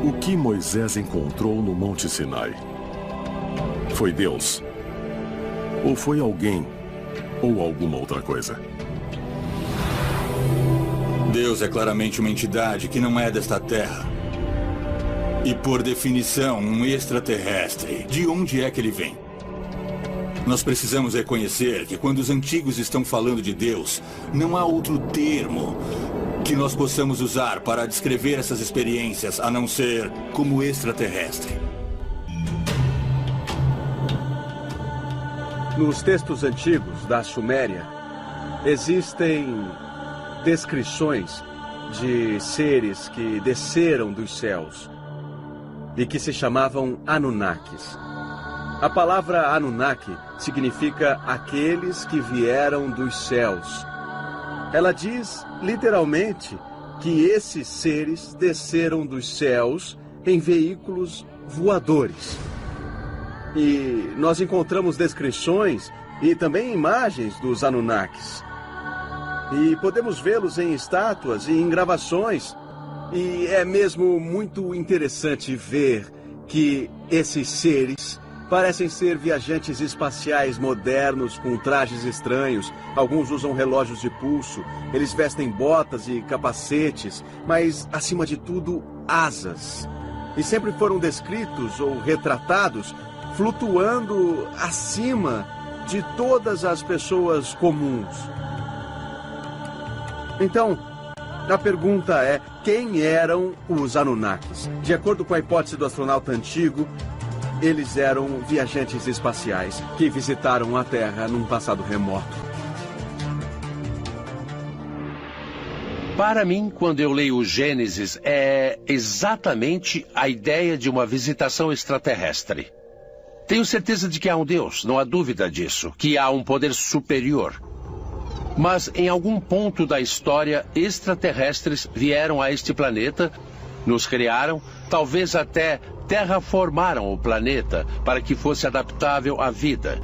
O que Moisés encontrou no Monte Sinai? Foi Deus? Ou foi alguém? Ou alguma outra coisa? Deus é claramente uma entidade que não é desta terra. E, por definição, um extraterrestre. De onde é que ele vem? Nós precisamos reconhecer que quando os antigos estão falando de Deus, não há outro termo que nós possamos usar para descrever essas experiências, a não ser como extraterrestre. Nos textos antigos da Suméria, existem descrições de seres que desceram dos céus e que se chamavam Anunnakis. A palavra Anunnaki significa aqueles que vieram dos céus. Ela diz, literalmente, que esses seres desceram dos céus em veículos voadores. E nós encontramos descrições e também imagens dos Anunnakis. E podemos vê-los em estátuas e em gravações. E é mesmo muito interessante ver que esses seres parecem ser viajantes espaciais modernos com trajes estranhos. Alguns usam relógios de pulso, eles vestem botas e capacetes, mas, acima de tudo, asas. E sempre foram descritos ou retratados flutuando acima de todas as pessoas comuns. Então, a pergunta é, quem eram os Anunnakis? De acordo com a hipótese do astronauta antigo, eles eram viajantes espaciais que visitaram a Terra num passado remoto. Para mim, quando eu leio o Gênesis, é exatamente a ideia de uma visitação extraterrestre. Tenho certeza de que há um Deus, não há dúvida disso, que há um poder superior. Mas em algum ponto da história, extraterrestres vieram a este planeta, nos criaram, talvez até terraformaram o planeta para que fosse adaptável à vida.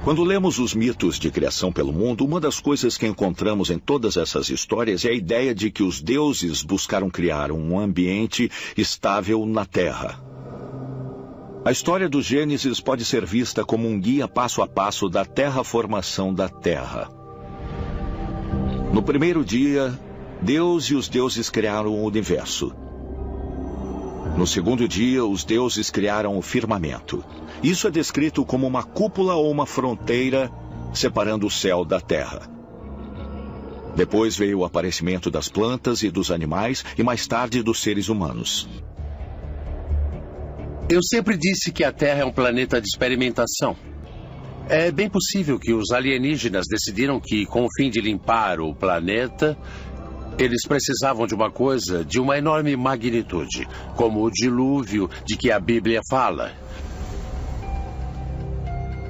Quando lemos os mitos de criação pelo mundo, uma das coisas que encontramos em todas essas histórias é a ideia de que os deuses buscaram criar um ambiente estável na Terra. A história do Gênesis pode ser vista como um guia passo a passo da terraformação da Terra. No primeiro dia, Deus e os deuses criaram o universo. No segundo dia, os deuses criaram o firmamento. Isso é descrito como uma cúpula ou uma fronteira separando o céu da terra. Depois veio o aparecimento das plantas e dos animais e mais tarde dos seres humanos. Eu sempre disse que a Terra é um planeta de experimentação. É bem possível que os alienígenas decidiram que, com o fim de limpar o planeta, eles precisavam de uma coisa de uma enorme magnitude, como o dilúvio de que a Bíblia fala.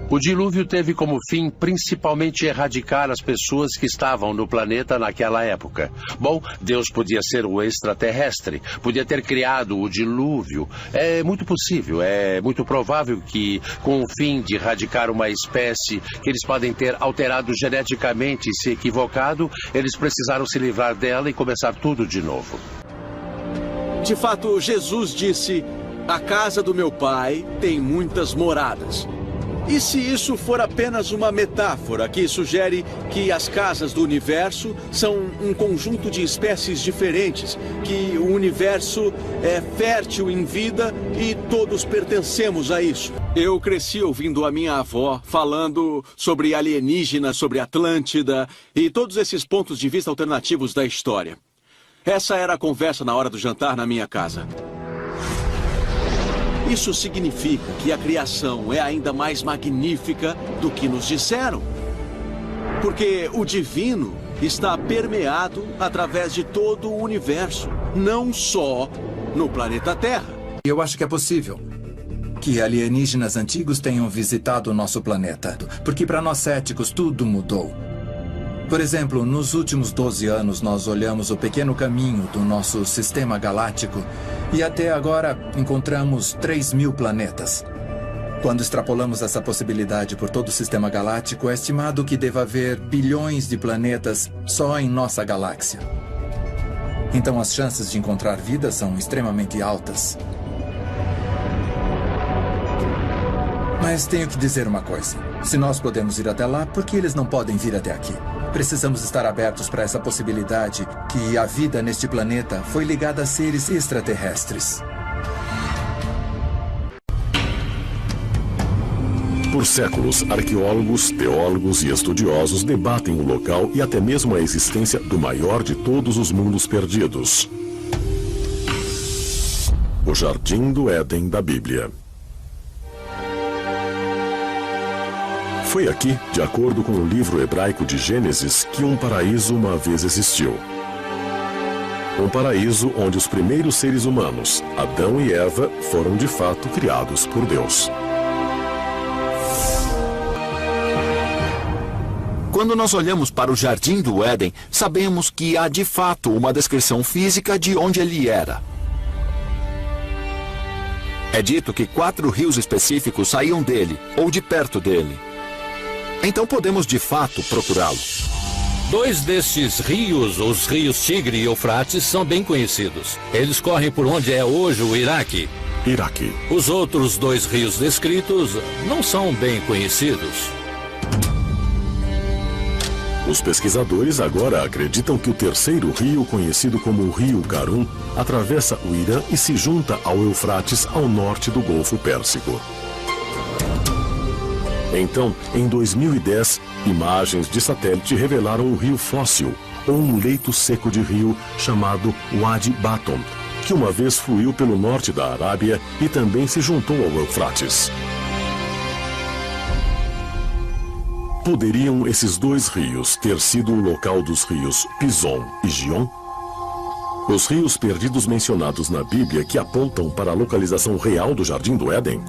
O dilúvio teve como fim principalmente erradicar as pessoas que estavam no planeta naquela época. Bom, Deus podia ser o extraterrestre, podia ter criado o dilúvio. É muito possível, é muito provável que, com o fim de erradicar uma espécie que eles podem ter alterado geneticamente e se equivocado, eles precisaram se livrar dela e começar tudo de novo. De fato, Jesus disse, a casa do meu pai tem muitas moradas. E se isso for apenas uma metáfora que sugere que as casas do universo são um conjunto de espécies diferentes, que o universo é fértil em vida e todos pertencemos a isso? Eu cresci ouvindo a minha avó falando sobre alienígenas, sobre Atlântida e todos esses pontos de vista alternativos da história. Essa era a conversa na hora do jantar na minha casa. Isso significa que a criação é ainda mais magnífica do que nos disseram. Porque o divino está permeado através de todo o universo, não só no planeta Terra. Eu acho que é possível que alienígenas antigos tenham visitado o nosso planeta, porque para nós céticos tudo mudou. Por exemplo, nos últimos 12 anos nós olhamos o pequeno caminho do nosso sistema galáctico e até agora encontramos 3.000 planetas. Quando extrapolamos essa possibilidade por todo o sistema galáctico, é estimado que deva haver bilhões de planetas só em nossa galáxia. Então as chances de encontrar vida são extremamente altas. Mas tenho que dizer uma coisa. Se nós podemos ir até lá, por que eles não podem vir até aqui? Precisamos estar abertos para essa possibilidade que a vida neste planeta foi ligada a seres extraterrestres. Por séculos, arqueólogos, teólogos e estudiosos debatem o local e até mesmo a existência do maior de todos os mundos perdidos. O Jardim do Éden da Bíblia. Foi aqui, de acordo com o livro hebraico de Gênesis, que um paraíso uma vez existiu. Um paraíso onde os primeiros seres humanos, Adão e Eva, foram de fato criados por Deus. Quando nós olhamos para o Jardim do Éden, sabemos que há de fato uma descrição física de onde ele era. É dito que 4 rios específicos saíam dele, ou de perto dele. Então podemos de fato procurá-lo. 2 destes rios, os rios Tigre e Eufrates, são bem conhecidos. Eles correm por onde é hoje o Iraque. Os outros 2 rios descritos não são bem conhecidos. Os pesquisadores agora acreditam que o terceiro rio, conhecido como o Rio Karun, atravessa o Irã e se junta ao Eufrates ao norte do Golfo Pérsico. Então, em 2010, imagens de satélite revelaram um rio fóssil, ou um leito seco de rio chamado Wadi Baton, que uma vez fluiu pelo norte da Arábia e também se juntou ao Eufrates. Poderiam esses 2 rios ter sido o local dos rios Pison e Gion? Os rios perdidos mencionados na Bíblia que apontam para a localização real do Jardim do Éden?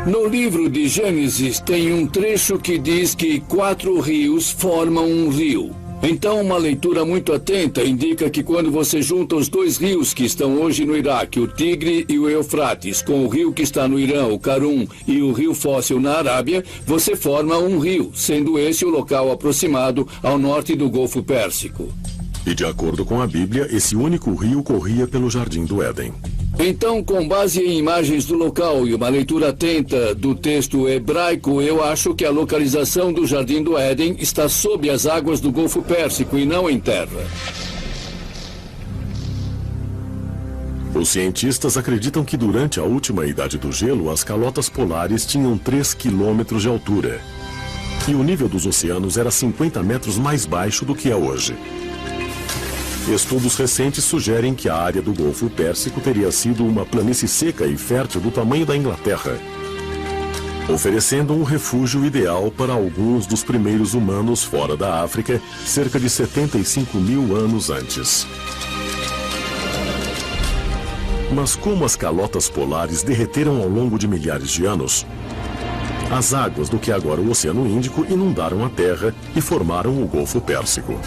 No livro de Gênesis tem um trecho que diz que 4 rios formam um rio. Então, uma leitura muito atenta indica que quando você junta os 2 rios que estão hoje no Iraque, o Tigre e o Eufrates, com o rio que está no Irã, o Karun, e o rio fóssil na Arábia, você forma um rio, sendo esse o local aproximado ao norte do Golfo Pérsico. E de acordo com a Bíblia, esse único rio corria pelo Jardim do Éden. Então, com base em imagens do local e uma leitura atenta do texto hebraico, eu acho que a localização do Jardim do Éden está sob as águas do Golfo Pérsico e não em terra. Os cientistas acreditam que durante a última idade do gelo, as calotas polares tinham 3 quilômetros de altura. E o nível dos oceanos era 50 metros mais baixo do que é hoje. Estudos recentes sugerem que a área do Golfo Pérsico teria sido uma planície seca e fértil do tamanho da Inglaterra, oferecendo um refúgio ideal para alguns dos primeiros humanos fora da África, cerca de 75 mil anos antes. Mas como as calotas polares derreteram ao longo de milhares de anos, as águas do que agora o Oceano Índico inundaram a Terra e formaram o Golfo Pérsico.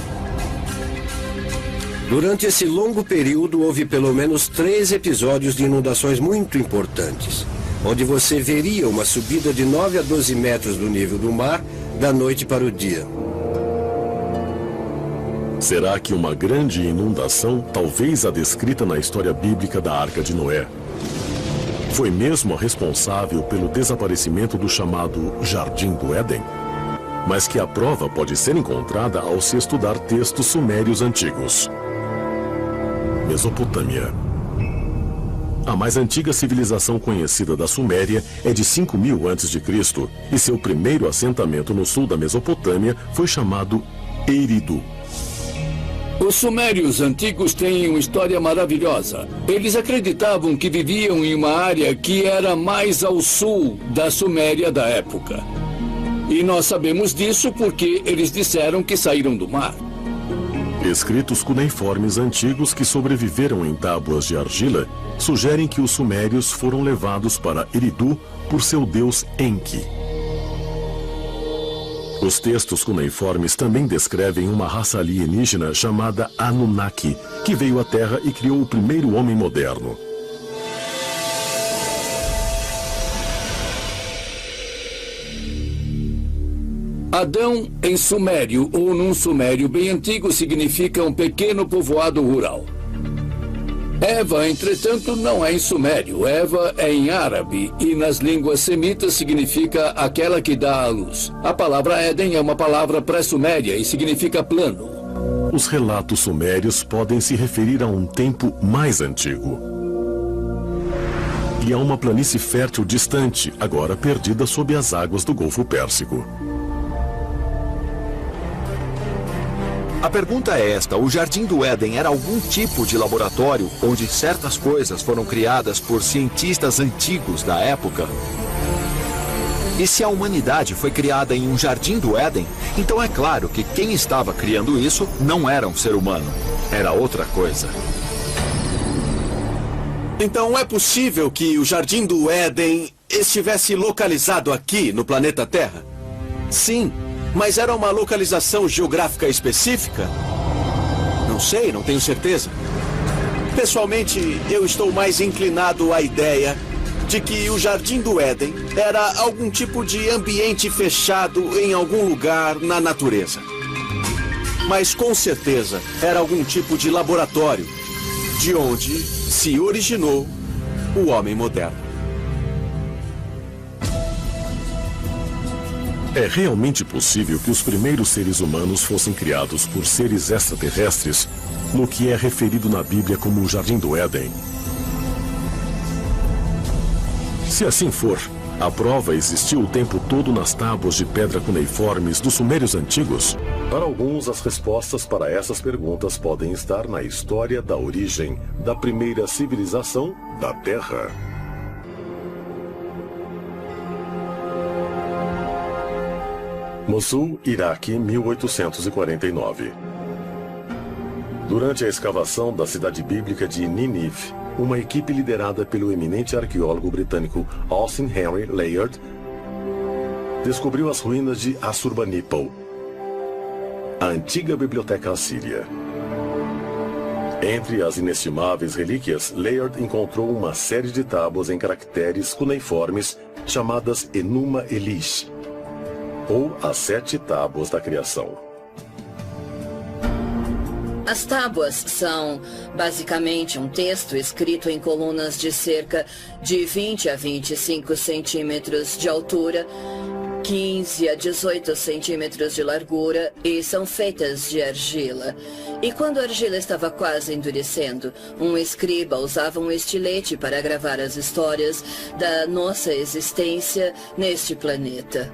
Durante esse longo período, houve pelo menos 3 episódios de inundações muito importantes, onde você veria uma subida de 9 a 12 metros do nível do mar, da noite para o dia. Será que uma grande inundação, talvez a descrita na história bíblica da Arca de Noé, foi mesmo a responsável pelo desaparecimento do chamado Jardim do Éden? Mas que a prova pode ser encontrada ao se estudar textos sumérios antigos. Mesopotâmia. A mais antiga civilização conhecida da Suméria é de 5.000 a.C. e seu primeiro assentamento no sul da Mesopotâmia foi chamado Eridu. Os sumérios antigos têm uma história maravilhosa. Eles acreditavam que viviam em uma área que era mais ao sul da Suméria da época. E nós sabemos disso porque eles disseram que saíram do mar. Escritos cuneiformes antigos que sobreviveram em tábuas de argila sugerem que os sumérios foram levados para Eridu por seu deus Enki. Os textos cuneiformes também descrevem uma raça alienígena chamada Anunnaki, que veio à Terra e criou o primeiro homem moderno. Adão, em sumério ou num sumério bem antigo, significa um pequeno povoado rural. Eva, entretanto, não é em sumério. Eva é em árabe e nas línguas semitas significa aquela que dá à luz. A palavra Éden é uma palavra pré-suméria e significa plano. Os relatos sumérios podem se referir a um tempo mais antigo. E a uma planície fértil distante, agora perdida sob as águas do Golfo Pérsico. A pergunta é esta: o Jardim do Éden era algum tipo de laboratório onde certas coisas foram criadas por cientistas antigos da época? E se a humanidade foi criada em um Jardim do Éden, então é claro que quem estava criando isso não era um ser humano, era outra coisa. Então é possível que o Jardim do Éden estivesse localizado aqui no planeta Terra? Sim, mas era uma localização geográfica específica? Não sei, não tenho certeza. Pessoalmente, eu estou mais inclinado à ideia de que o Jardim do Éden era algum tipo de ambiente fechado em algum lugar na natureza. Mas com certeza era algum tipo de laboratório, de onde se originou o homem moderno. É realmente possível que os primeiros seres humanos fossem criados por seres extraterrestres no que é referido na Bíblia como o Jardim do Éden? Se assim for, a prova existiu o tempo todo nas tábuas de pedra cuneiformes dos sumérios antigos? Para alguns, as respostas para essas perguntas podem estar na história da origem da primeira civilização da Terra. Mossul, Iraque, 1849. Durante a escavação da cidade bíblica de Nínive, uma equipe liderada pelo eminente arqueólogo britânico Austin Henry Layard descobriu as ruínas de Assurbanipal, a antiga biblioteca assíria. Entre as inestimáveis relíquias, Layard encontrou uma série de tábuas em caracteres cuneiformes chamadas Enuma Elish, ou as 7 tábuas da criação. As tábuas são, basicamente, um texto escrito em colunas de cerca de 20 a 25 centímetros de altura, 15 a 18 centímetros de largura e são feitas de argila. E quando a argila estava quase endurecendo, um escriba usava um estilete para gravar as histórias da nossa existência neste planeta.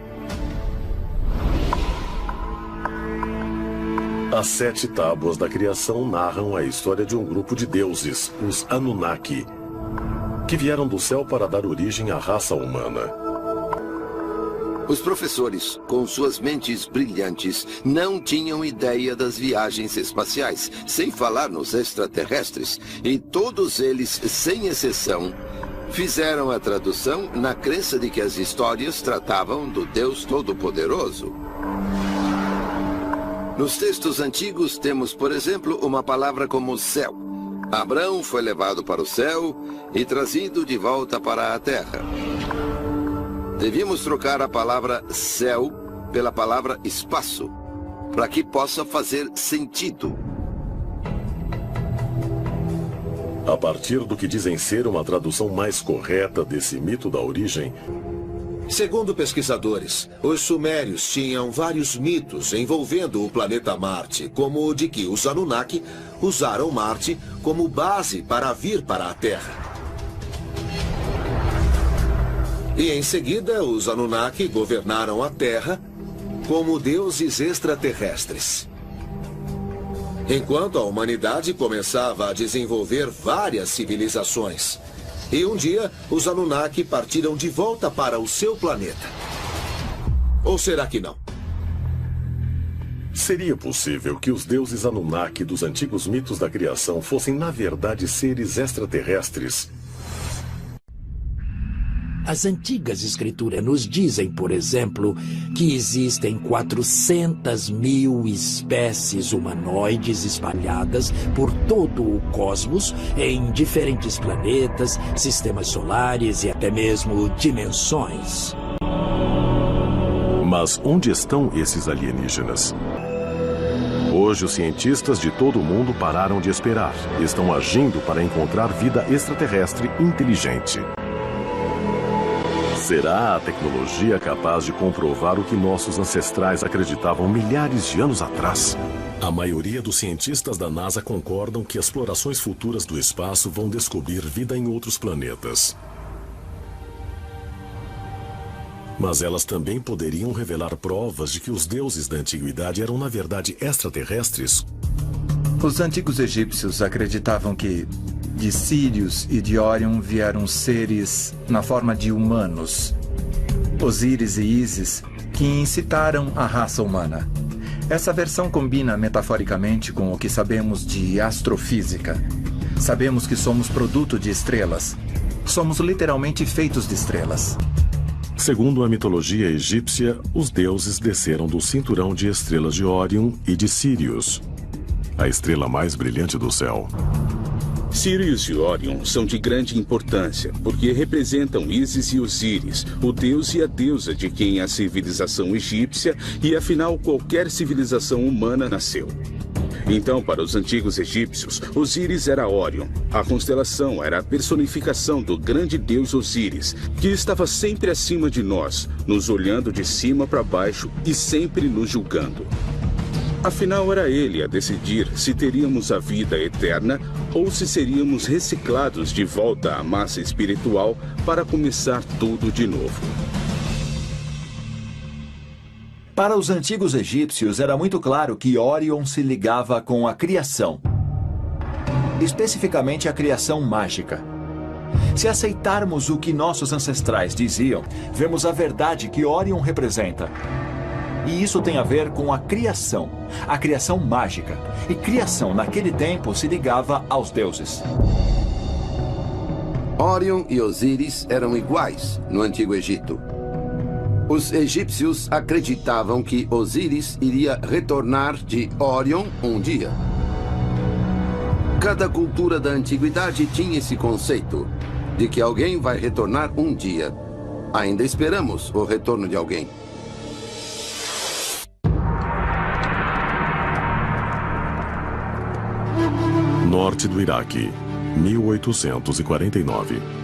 As 7 tábuas da criação narram a história de um grupo de deuses, os Anunnaki, que vieram do céu para dar origem à raça humana. Os professores, com suas mentes brilhantes, não tinham ideia das viagens espaciais, sem falar nos extraterrestres, e todos eles, sem exceção, fizeram a tradução na crença de que as histórias tratavam do Deus Todo-Poderoso. Nos textos antigos temos, por exemplo, uma palavra como céu. Abrão foi levado para o céu e trazido de volta para a terra. Devíamos trocar a palavra céu pela palavra espaço, para que possa fazer sentido. A partir do que dizem ser uma tradução mais correta desse mito da origem, segundo pesquisadores, os sumérios tinham vários mitos envolvendo o planeta Marte, como o de que os Anunnaki usaram Marte como base para vir para a Terra. E em seguida, os Anunnaki governaram a Terra como deuses extraterrestres. Enquanto a humanidade começava a desenvolver várias civilizações. E um dia, os Anunnaki partiram de volta para o seu planeta. Ou será que não? Seria possível que os deuses Anunnaki dos antigos mitos da criação fossem, na verdade, seres extraterrestres? As antigas escrituras nos dizem, por exemplo, que existem 400 mil espécies humanoides espalhadas por todo o cosmos, em diferentes planetas, sistemas solares e até mesmo dimensões. Mas onde estão esses alienígenas? Hoje, os cientistas de todo o mundo pararam de esperar. Estão agindo para encontrar vida extraterrestre inteligente. Será a tecnologia capaz de comprovar o que nossos ancestrais acreditavam milhares de anos atrás? A maioria dos cientistas da NASA concordam que explorações futuras do espaço vão descobrir vida em outros planetas. Mas elas também poderiam revelar provas de que os deuses da antiguidade eram, na verdade, extraterrestres. Os antigos egípcios acreditavam que de Sírius e de Órion vieram seres na forma de humanos, Osíris e Ísis, que incitaram a raça humana. Essa versão combina metaforicamente com o que sabemos de astrofísica. Sabemos que somos produto de estrelas. Somos literalmente feitos de estrelas. Segundo a mitologia egípcia, os deuses desceram do cinturão de estrelas de Órion e de Sírius, a estrela mais brilhante do céu. Sírius e Órion são de grande importância, porque representam Ísis e Osíris, o deus e a deusa de quem a civilização egípcia e, afinal, qualquer civilização humana nasceu. Então, para os antigos egípcios, Osíris era Órion. A constelação era a personificação do grande deus Osíris, que estava sempre acima de nós, nos olhando de cima para baixo e sempre nos julgando. Afinal, era ele a decidir se teríamos a vida eterna ou se seríamos reciclados de volta à massa espiritual para começar tudo de novo. Para os antigos egípcios, era muito claro que Órion se ligava com a criação. Especificamente a criação mágica. Se aceitarmos o que nossos ancestrais diziam, vemos a verdade que Órion representa. E isso tem a ver com a criação mágica. E criação, naquele tempo, se ligava aos deuses. Órion e Osíris eram iguais no Antigo Egito. Os egípcios acreditavam que Osíris iria retornar de Órion um dia. Cada cultura da antiguidade tinha esse conceito de que alguém vai retornar um dia. Ainda esperamos o retorno de alguém. Norte do Iraque, 1849.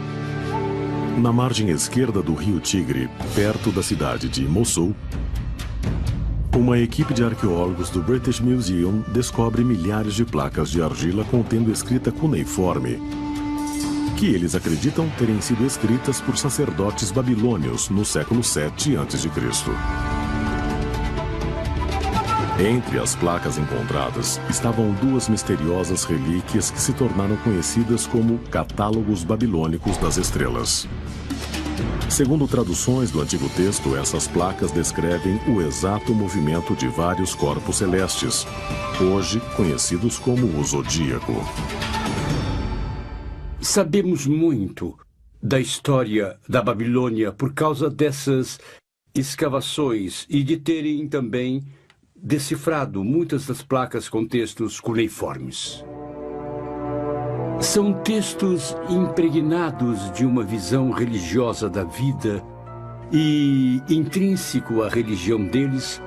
Na margem esquerda do rio Tigre, perto da cidade de Mossul, uma equipe de arqueólogos do British Museum descobre milhares de placas de argila contendo escrita cuneiforme, que eles acreditam terem sido escritas por sacerdotes babilônios no século VII a.C. Entre as placas encontradas estavam duas misteriosas relíquias que se tornaram conhecidas como catálogos babilônicos das estrelas. Segundo traduções do antigo texto, essas placas descrevem o exato movimento de vários corpos celestes, hoje conhecidos como o Zodíaco. Sabemos muito da história da Babilônia por causa dessas escavações e de terem também decifrado muitas das placas com textos cuneiformes. São textos impregnados de uma visão religiosa da vida e, intrínseco à religião deles,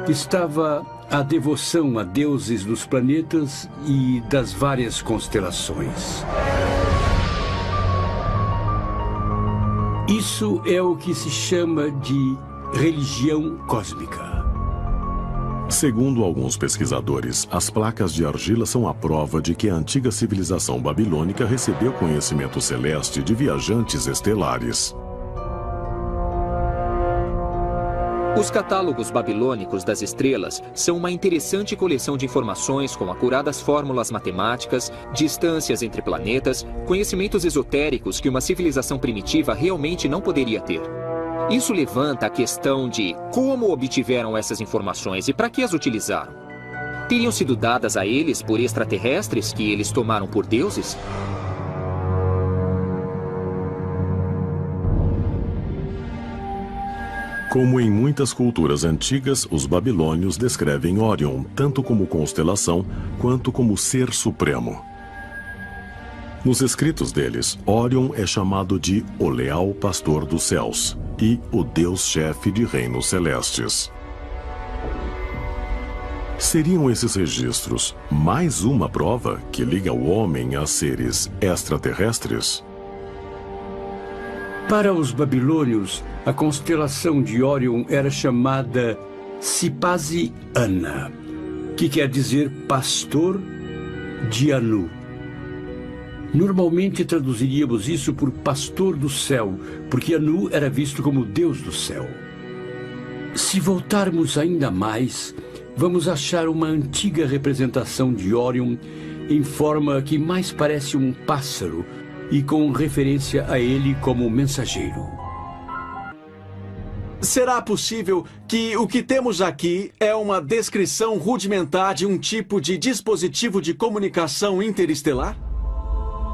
estava a devoção a deuses dos planetas e das várias constelações. Isso é o que se chama de religião cósmica. Segundo alguns pesquisadores, as placas de argila são a prova de que a antiga civilização babilônica recebeu conhecimento celeste de viajantes estelares. Os catálogos babilônicos das estrelas são uma interessante coleção de informações com acuradas fórmulas matemáticas, distâncias entre planetas, conhecimentos esotéricos que uma civilização primitiva realmente não poderia ter. Isso levanta a questão de como obtiveram essas informações e para que as utilizaram. Teriam sido dadas a eles por extraterrestres que eles tomaram por deuses? Como em muitas culturas antigas, os babilônios descrevem Órion tanto como constelação quanto como ser supremo. Nos escritos deles, Órion é chamado de o leal pastor dos céus e o Deus-chefe de reinos celestes. Seriam esses registros mais uma prova que liga o homem a seres extraterrestres? Para os babilônios, a constelação de Órion era chamada Sipasi-Ana, que quer dizer pastor de Anu. Normalmente traduziríamos isso por pastor do céu, porque Anu era visto como Deus do céu. Se voltarmos ainda mais, vamos achar uma antiga representação de Órion em forma que mais parece um pássaro e com referência a ele como mensageiro. Será possível que o que temos aqui é uma descrição rudimentar de um tipo de dispositivo de comunicação interestelar?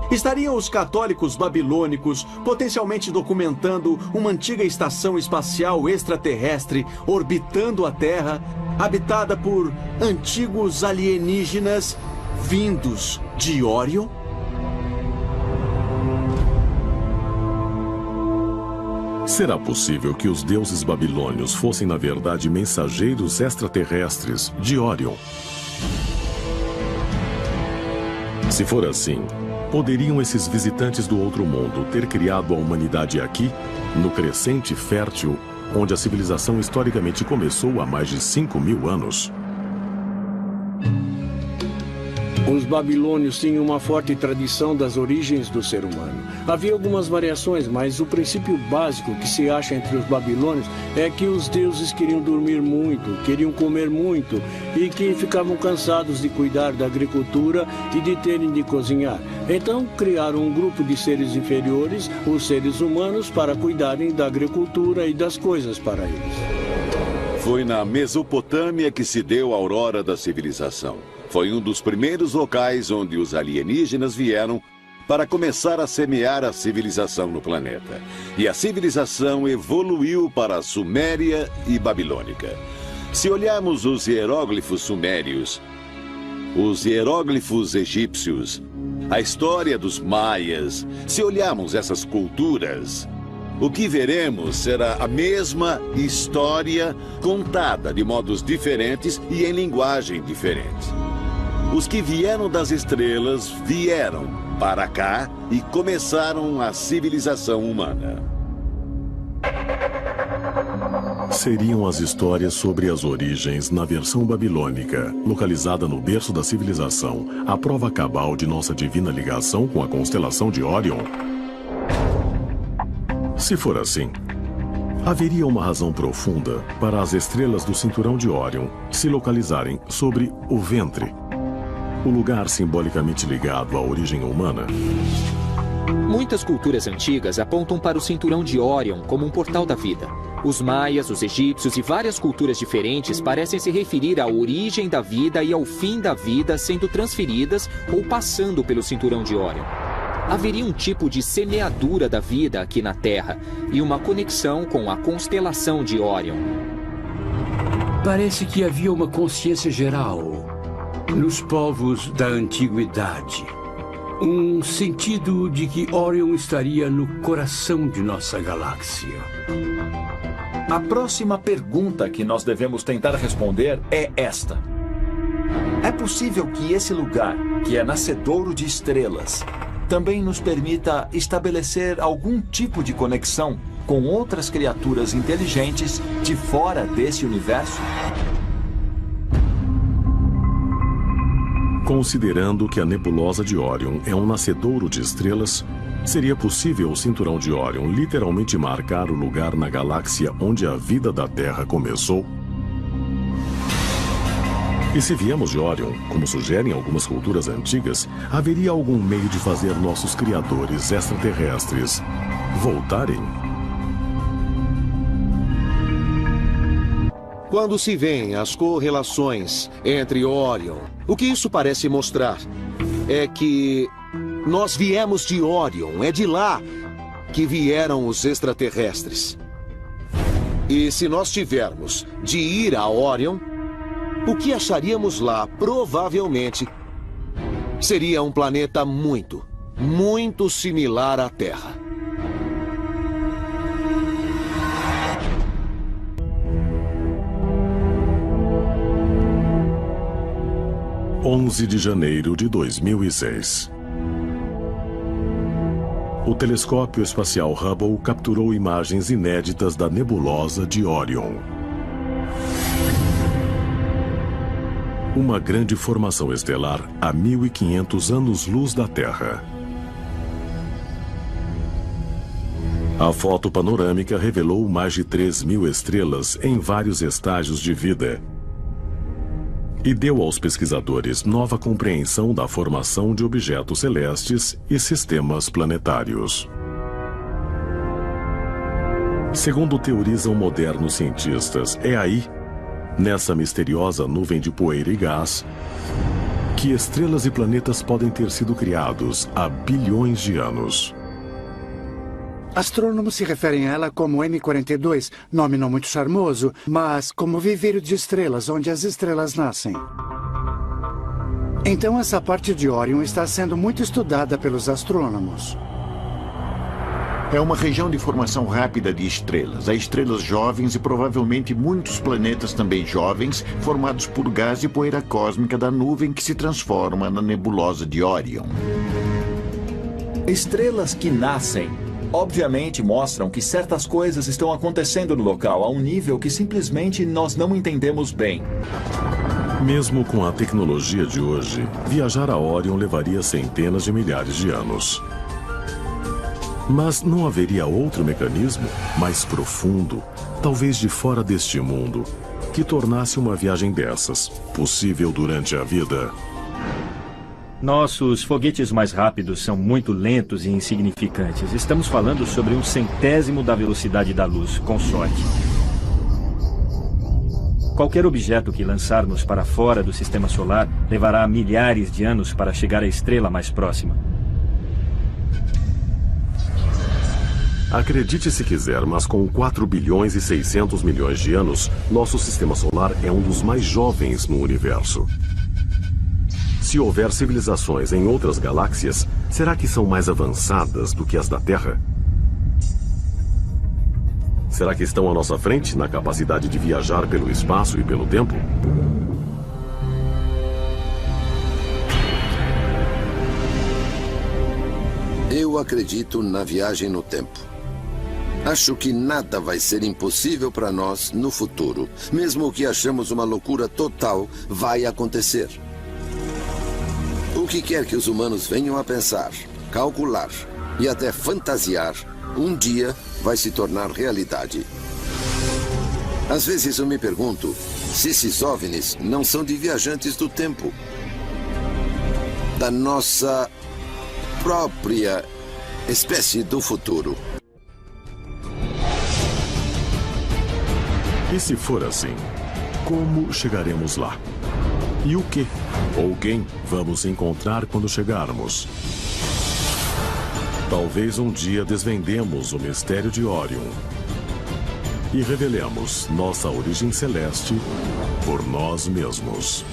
Estariam os católicos babilônicos potencialmente documentando uma antiga estação espacial extraterrestre orbitando a Terra, habitada por antigos alienígenas vindos de Órion? Será possível que os deuses babilônios fossem, na verdade, mensageiros extraterrestres de Órion? Se for assim, poderiam esses visitantes do outro mundo ter criado a humanidade aqui, no crescente fértil, onde a civilização historicamente começou há mais de 5.000 anos? Os babilônios tinham uma forte tradição das origens do ser humano. Havia algumas variações, mas o princípio básico que se acha entre os babilônios é que os deuses queriam dormir muito, queriam comer muito e que ficavam cansados de cuidar da agricultura e de terem de cozinhar. Então criaram um grupo de seres inferiores, os seres humanos, para cuidarem da agricultura e das coisas para eles. Foi na Mesopotâmia que se deu a aurora da civilização. Foi um dos primeiros locais onde os alienígenas vieram para começar a semear a civilização no planeta. E a civilização evoluiu para a Suméria e Babilônica. Se olharmos os hieróglifos sumérios, os hieróglifos egípcios, a história dos maias, se olharmos essas culturas, o que veremos será a mesma história contada de modos diferentes e em linguagem diferente. Os que vieram das estrelas vieram para cá e começaram a civilização humana. Seriam as histórias sobre as origens na versão babilônica, localizada no berço da civilização, a prova cabal de nossa divina ligação com a constelação de Órion? Se for assim, haveria uma razão profunda para as estrelas do cinturão de Órion se localizarem sobre o ventre, o lugar simbolicamente ligado à origem humana? Muitas culturas antigas apontam para o cinturão de Órion como um portal da vida. Os maias, os egípcios e várias culturas diferentes parecem se referir à origem da vida e ao fim da vida sendo transferidas ou passando pelo cinturão de Órion. Haveria um tipo de semeadura da vida aqui na Terra e uma conexão com a constelação de Órion. Parece que havia uma consciência geral nos povos da antiguidade. Um sentido de que Órion estaria no coração de nossa galáxia. A próxima pergunta que nós devemos tentar responder é esta. É possível que esse lugar, que é nascedouro de estrelas, também nos permita estabelecer algum tipo de conexão com outras criaturas inteligentes de fora desse universo? Considerando que a nebulosa de Órion é um nascedouro de estrelas, seria possível o cinturão de Órion literalmente marcar o lugar na galáxia onde a vida da Terra começou? E se viemos de Órion, como sugerem algumas culturas antigas, haveria algum meio de fazer nossos criadores extraterrestres voltarem? Quando se vêem as correlações entre Órion, o que isso parece mostrar é que nós viemos de Órion, é de lá que vieram os extraterrestres. E se nós tivermos de ir a Órion, o que acharíamos lá provavelmente seria um planeta muito, muito similar à Terra. – 11 de janeiro de 2006. O telescópio espacial Hubble capturou imagens inéditas da nebulosa de Orion. Uma grande formação estelar a 1.500 anos-luz da Terra. A foto panorâmica revelou mais de 3.000 estrelas em vários estágios de vida e deu aos pesquisadores nova compreensão da formação de objetos celestes e sistemas planetários. Segundo teorizam modernos cientistas, é aí, nessa misteriosa nuvem de poeira e gás, que estrelas e planetas podem ter sido criados há bilhões de anos. Astrônomos se referem a ela como M42, nome não muito charmoso, mas como viveiro de estrelas, onde as estrelas nascem. Então essa parte de Órion está sendo muito estudada pelos astrônomos. É uma região de formação rápida de estrelas. Há estrelas jovens e provavelmente muitos planetas também jovens, formados por gás e poeira cósmica da nuvem que se transforma na nebulosa de Órion. Estrelas que nascem, obviamente mostram que certas coisas estão acontecendo no local a um nível que simplesmente nós não entendemos bem. Mesmo com a tecnologia de hoje, viajar a Órion levaria centenas de milhares de anos. Mas não haveria outro mecanismo mais profundo, talvez de fora deste mundo, que tornasse uma viagem dessas possível durante a vida? Nossos foguetes mais rápidos são muito lentos e insignificantes. Estamos falando sobre 1/100º da velocidade da luz, com sorte. Qualquer objeto que lançarmos para fora do sistema solar levará milhares de anos para chegar à estrela mais próxima. Acredite se quiser, mas com 4 bilhões e 600 milhões de anos, nosso sistema solar é um dos mais jovens no universo. Se houver civilizações em outras galáxias, será que são mais avançadas do que as da Terra? Será que estão à nossa frente na capacidade de viajar pelo espaço e pelo tempo? Eu acredito na viagem no tempo. Acho que nada vai ser impossível para nós no futuro. Mesmo o que achamos uma loucura total vai acontecer. O que quer que os humanos venham a pensar, calcular e até fantasiar, um dia vai se tornar realidade. Às vezes eu me pergunto se esses OVNIs não são de viajantes do tempo, da nossa própria espécie do futuro. E se for assim, como chegaremos lá? E o que ou quem vamos encontrar quando chegarmos? Talvez um dia desvendemos o mistério de Órion e revelemos nossa origem celeste por nós mesmos.